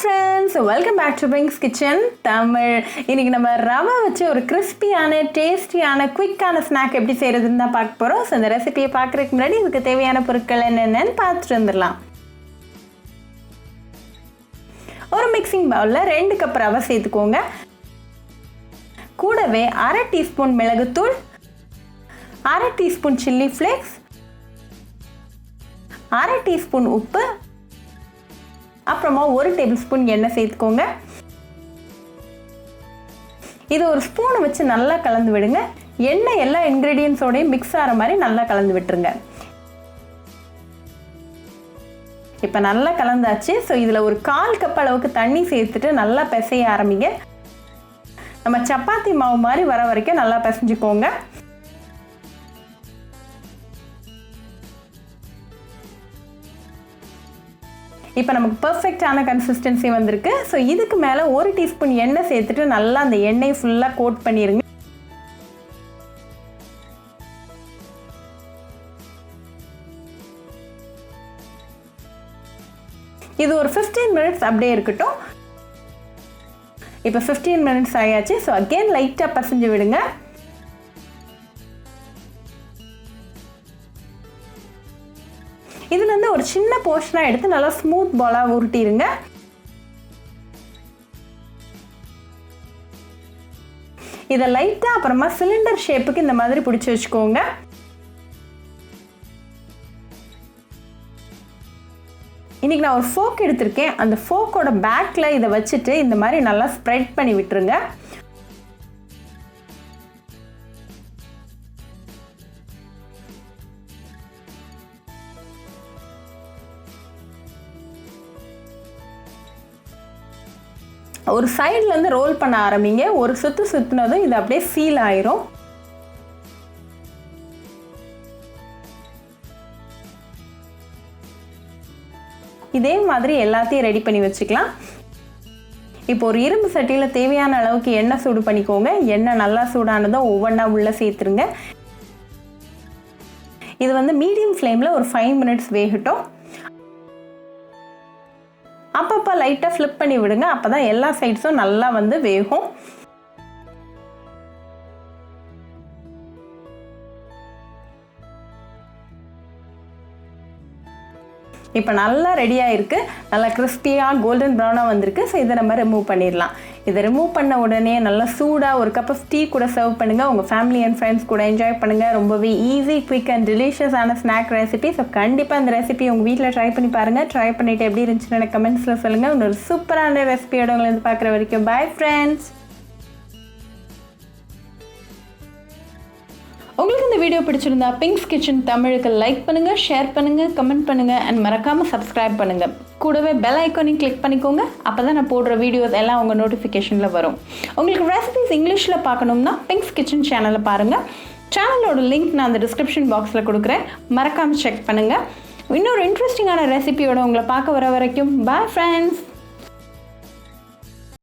friends, welcome back to Pink's Kitchen Tamil. இன்னைக்கு நம்ம ரவா வச்சு ஒரு கிறிஸ்பியான டேஸ்டியான குயிக்கான ஸ்நாக் எப்படி செய்யறதுன்னு தான் பார்க்க போறோம். சோ இந்த ரெசிபியை பார்க்கறதுக்கு முன்னாடி இதுக்கு தேவையான பொருட்கள் என்னென்னன்னு பார்த்துட்டு வந்துடலாம். ஒரு மிக்சிங் பவுல்ல 2 கப் ரவை சேர்த்துக்கோங்க. கூடவே 1/2 டீஸ்பூன் மிளகுத்தூள், 1/2 டீஸ்பூன் சில்லி ஃப்ளேக்ஸ், 1/2 டீஸ்பூன் உப்பு, அப்புறமா 1 டேபிள்ஸ்பூன் எண்ணெய் சேர்த்துக்கோங்க. இது ஒரு ஸ்பூனை வச்சு நல்லா கலந்து விடுங்க. எண்ணெய் எல்லா இன்கிரீடியன்ஸோடையும் மிக்ஸ் ஆகிற மாதிரி நல்லா கலந்து விட்டுருங்க. இப்போ நல்லா கலந்தாச்சு. ஸோ இதில் ஒரு 1/4 கப் அளவுக்கு தண்ணி சேர்த்துட்டு நல்லா பிசைய ஆரம்பிங்க. நம்ம சப்பாத்தி மாவு மாதிரி வர வரைக்கும் நல்லா பிசைஞ்சுக்கோங்க. இப்போ நமக்கு பர்ஃபெக்டான கன்சிஸ்டன்சி வந்திருக்கு. ஸோ இதுக்கு மேலே 1 டீஸ்பூன் எண்ணெய் சேர்த்துட்டு நல்லா அந்த எண்ணெய் ஃபுல்லாக கோட் பண்ணிடுங்க. இது ஒரு 15 மினிட்ஸ் அப்படியே இருக்கட்டும். இப்போ 15 மினிட்ஸ் ஆயாச்சு. ஸோ அகெயின் லைட்டாக பசைஞ்சு விடுங்க. இதுலேருந்து ஒரு சின்ன போர்ஷனாக எடுத்து நல்லா ஸ்மூத் பாலாக உருட்டிடுங்க. இதை லைட்டாக அப்புறமா சிலிண்டர் ஷேப்புக்கு இந்த மாதிரி பிடிச்சி வச்சுக்கோங்க. இன்னைக்கு நான் ஒரு ஃபோக் எடுத்திருக்கேன். அந்த ஃபோக்கோட பேக்கில் இதை வச்சுட்டு இந்த மாதிரி நல்லா ஸ்ப்ரெட் பண்ணி விட்டுருங்க. ஒரு சைட்லேருந்து ரோல் பண்ண ஆரம்பிங்க. ஒரு சுற்று சுற்றினதும் இது அப்படியே சீல் ஆயிரும். இதே மாதிரி எல்லாத்தையும் ரெடி பண்ணி வச்சுக்கலாம். இப்போ ஒரு இரும்பு சட்டியில் தேவையான அளவுக்கு எண்ணெய் சூடு பண்ணிக்கோங்க. எண்ணெய் நல்லா சூடானதும் ஒவ்வொன்றா உள்ளே சேர்த்துருங்க. இது மீடியம் ஃப்ளேமில் ஒரு 5 மினிட்ஸ் வேகட்டும். அப்பப்போ லைட்டாக ஃப்ளிப் பண்ணி விடுங்க. அப்போ தான் எல்லா சைட்ஸும் நல்லா வேகும். இப்போ நல்லா ரெடியாக இருக்குது. நல்லா கிறிஸ்பியாக கோல்டன் ப்ரௌனாக வந்திருக்கு. ஸோ இதை நம்ம ரிமூவ் பண்ணிடலாம். இதை ரிமூவ் பண்ண உடனே நல்லா சூடாக ஒரு கப் ஆஃப் டீ கூட சர்வ் பண்ணுங்கள். உங்கள் ஃபேமிலி அண்ட் ஃப்ரெண்ட்ஸ் கூட என்ஜாய் பண்ணுங்கள். ரொம்பவே ஈஸி, குயிக் அண்ட் டெலிஷியஸான ஸ்நாக் ரெசிபி. ஸோ கண்டிப்பாக இந்த ரெசிபி உங்கள் வீட்டில் ட்ரை பண்ணி பாருங்கள். ட்ரை பண்ணிவிட்டு எப்படி இருந்துச்சுன்னு எனக்கு கமெண்ட்ஸில் சொல்லுங்கள். இன்னொரு சூப்பரான ரெசிபியோட உங்களை பார்க்குற வரைக்கும் பை ஃப்ரெண்ட்ஸ். உங்களுக்கு இந்த வீடியோ பிடிச்சிருந்தா பிங்க்ஸ் கிச்சன் தமிழுக்கு லைக் பண்ணுங்கள், ஷேர் பண்ணுங்கள், கமெண்ட் பண்ணுங்கள் அண்ட் மறக்காமல் சப்ஸ்கிரைப் பண்ணுங்கள். கூடவே பெல் ஐக்கானையும் கிளிக் பண்ணிக்கோங்க. அப்போ தான் நான் போடுற வீடியோஸ் எல்லாம் உங்கள் நோட்டிஃபிகேஷனில் வரும். உங்களுக்கு ரெசிபிஸ் இங்கிலீஷில் பார்க்கணும்னா பிங்க்ஸ் கிச்சன் சேனலை பாருங்கள். சேனலோட லிங்க் நான் அந்த டிஸ்கிரிப்ஷன் பாக்ஸில் கொடுக்குறேன். மறக்காமல் செக் பண்ணுங்கள். இன்னொரு இன்ட்ரெஸ்டிங்கான ரெசிபியோட உங்களை பார்க்க வர வரைக்கும் பாய் ஃப்ரெண்ட்ஸ்.